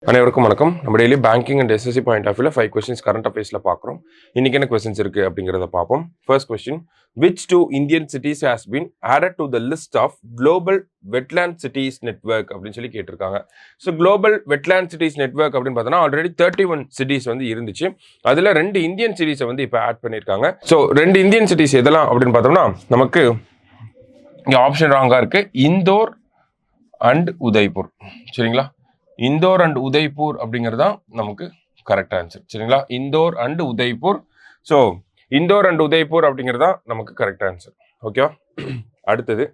அனைவருக்கும் வணக்கம். நம்ம daily banking and SSC point of வியூல 5 கொஸ்டின்ஸ் கரண்ட் அஃபேர்ஸ்ல பார்க்குறோம். இன்னைக்கு என்ன கொஸ்டின்ஸ் இருக்கு அப்படிங்கிறத பார்ப்போம். First question, which two Indian cities has been added to the list of global wetland cities network அப்படின்னு சொல்லி கேட்டிருக்காங்க. So global wetland cities network அப்படின்னு பார்த்தோன்னா ஆல்ரெடி 31 சிட்டிஸ் வந்து இருந்துச்சு. அதில் 2 இந்தியன் சிட்டிஸை வந்து இப்போ ஆட் பண்ணியிருக்காங்க. ஸோ 2 இந்தியன் சிட்டிஸ் எதெல்லாம் அப்படின்னு பார்த்தோம்னா நமக்கு இங்கே ஆப்ஷன் ராங்காக இருக்கு. இந்தோர் அண்ட் உதய்பூர். சரிங்களா, இந்தோர் அண்ட் உதய்பூர் அப்படிங்கிறது தான் நமக்கு கரெக்ட் ஆன்சர். சரிங்களா, Indore and Udaipur. So Indore and Udaipur அப்படிங்கிறது தான் நமக்கு கரெக்ட் ஆன்சர். ஓகேவா, அடுத்தது,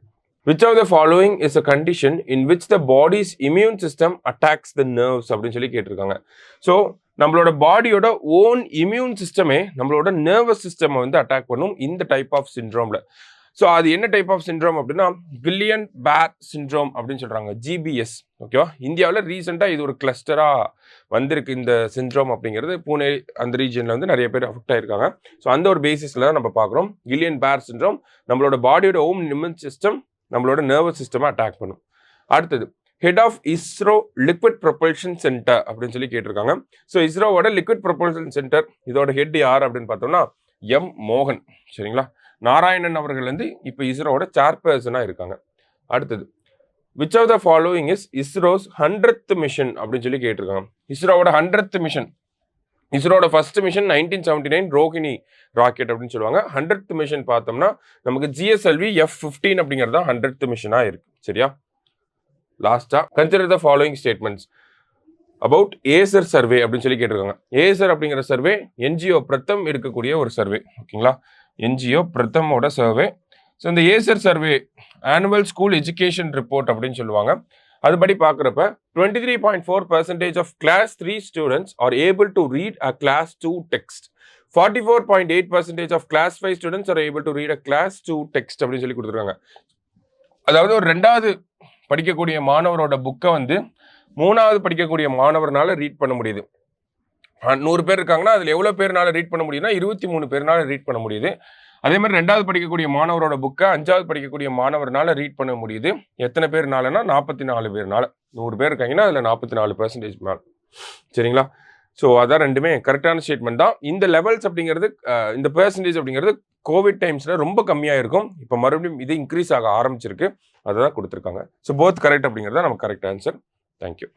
which of the following is a condition in which the body's immune system attacks the nerves அப்படின்னு சொல்லி கேட்டிருக்காங்க. ஸோ நம்மளோட பாடியோட ஓன் இம்யூன் சிஸ்டமே நம்மளோட நர்வஸ் சிஸ்டம் வந்து அட்டாக் பண்ணும் இந்த டைப் ஆஃப் சிண்ட்ரோம்ல. ஸோ அது என்ன டைப் ஆஃப் சிண்ட்ரோம் அப்படின்னா கில்லியன் பேர் சிண்ட்ரோம் அப்படின்னு சொல்றாங்க, ஜிபிஎஸ். ஓகேவா, இந்தியாவில் ரீசெண்டாக இது ஒரு கிளஸ்டராக வந்திருக்கு இந்த சிண்ட்ரோம் அப்படிங்கிறது. பூனே அந்த ரீஜனில் வந்து நிறைய பேர் அஃபெக்ட் ஆயிருக்காங்க. ஸோ அந்த ஒரு பேசிஸில் தான் நம்ம பார்க்குறோம். கில்லியன் பேர் சிண்ட்ரோம் நம்மளோட பாடியோட ஓன் இம்யூன் சிஸ்டம் நம்மளோட நர்வஸ் சிஸ்டமாக அட்டாக் பண்ணும். அடுத்தது, head of ISRO liquid propulsion centre அப்படின்னு சொல்லி கேட்டிருக்காங்க. ஸோ இஸ்ரோவோட லிக்விட் ப்ரொபல்ஷன் சென்டர் இதோட ஹெட் யார் அப்படின்னு பார்த்தோம்னா எம் மோகன். சரிங்களா, நாராயணன் அவர்கள் வந்து இப்போ இஸ்ரோவோட சேர்பர்சனாக இருக்காங்க. அடுத்தது, which of the following is ISRO's 100th mission அப்படின்னு சொல்லி கேட்டிருக்காங்க. இஸ்ரோவோட 100th மிஷன், இஸ்ரோட ஃபர்ஸ்ட் மிஷன் 1979 ரோஹிணி ராக்கெட் அப்படின்னு சொல்லுவாங்க. 100th மிஷன் பார்த்தோம்னா நமக்கு ஜிஎஸ்எல்வி F-15 அப்படிங்கிறது தான் 100th மிஷனாக இருக்கு. சரியா, லாஸ்டா, consider the following statements about Acer survey அப்படின்னு சொல்லி கேட்டிருக்காங்க. ஏசர் அப்படிங்கிற சர்வே என்ஜிஓ பிரதம் எடுக்கக்கூடிய ஒரு சர்வே. ஓகேங்களா, என்ஜிஓ பிரதமோட சர்வே. ஸோ இந்த ASER survey annual school education report அப்படின்னு சொல்லுவாங்க. அதுபடி பார்க்குறப்ப 23.4% of class 3 students are able to read a class 2 text. 44.8% of class 5 students are able to read a class 2 text அப்படின்னு சொல்லி கொடுத்துருக்காங்க. அதாவது ஒரு 2வது படிக்கக்கூடிய மாணவரோட புக்கை வந்து 3வது படிக்கக்கூடிய மாணவர்னால ரீட் பண்ண முடியுது. 100 பேர் இருக்காங்கன்னா அதில் எவ்வளோ பேர்னால ரீட் பண்ண முடியுதுன்னா 23 பேர்னால ரீட் பண்ண முடியுது. அதே மாதிரி 2வது படிக்கக்கூடிய மாணவரோட புக்கை 5வது படிக்கக்கூடிய மாணவர்னால ரீட் பண்ண முடியுது. எத்தனை பேர்னாலனா 44 பேர்னால. 100 பேர் இருக்காங்கன்னா அதில் 44% மேலே. சரிங்களா, ஸோ அதான் ரெண்டுமே கரெக்டான ஸ்டேட்மெண்ட் தான். இந்த லெவல்ஸ் அப்படிங்கிறது இந்த பெர்சன்டேஜ் அப்படிங்கிறது கோவிட் டைம்ஸில் ரொம்ப கம்மியாக இருக்கும். இப்போ மறுபடியும் இது இன்க்ரீஸ் ஆக ஆரம்பிச்சிருக்கு. அதை தான் கொடுத்துருக்காங்க. ஸோ போத் கரெக்ட் அப்படிங்கிறது தான் நமக்கு கரெக்ட் ஆன்சர். தேங்க்யூ.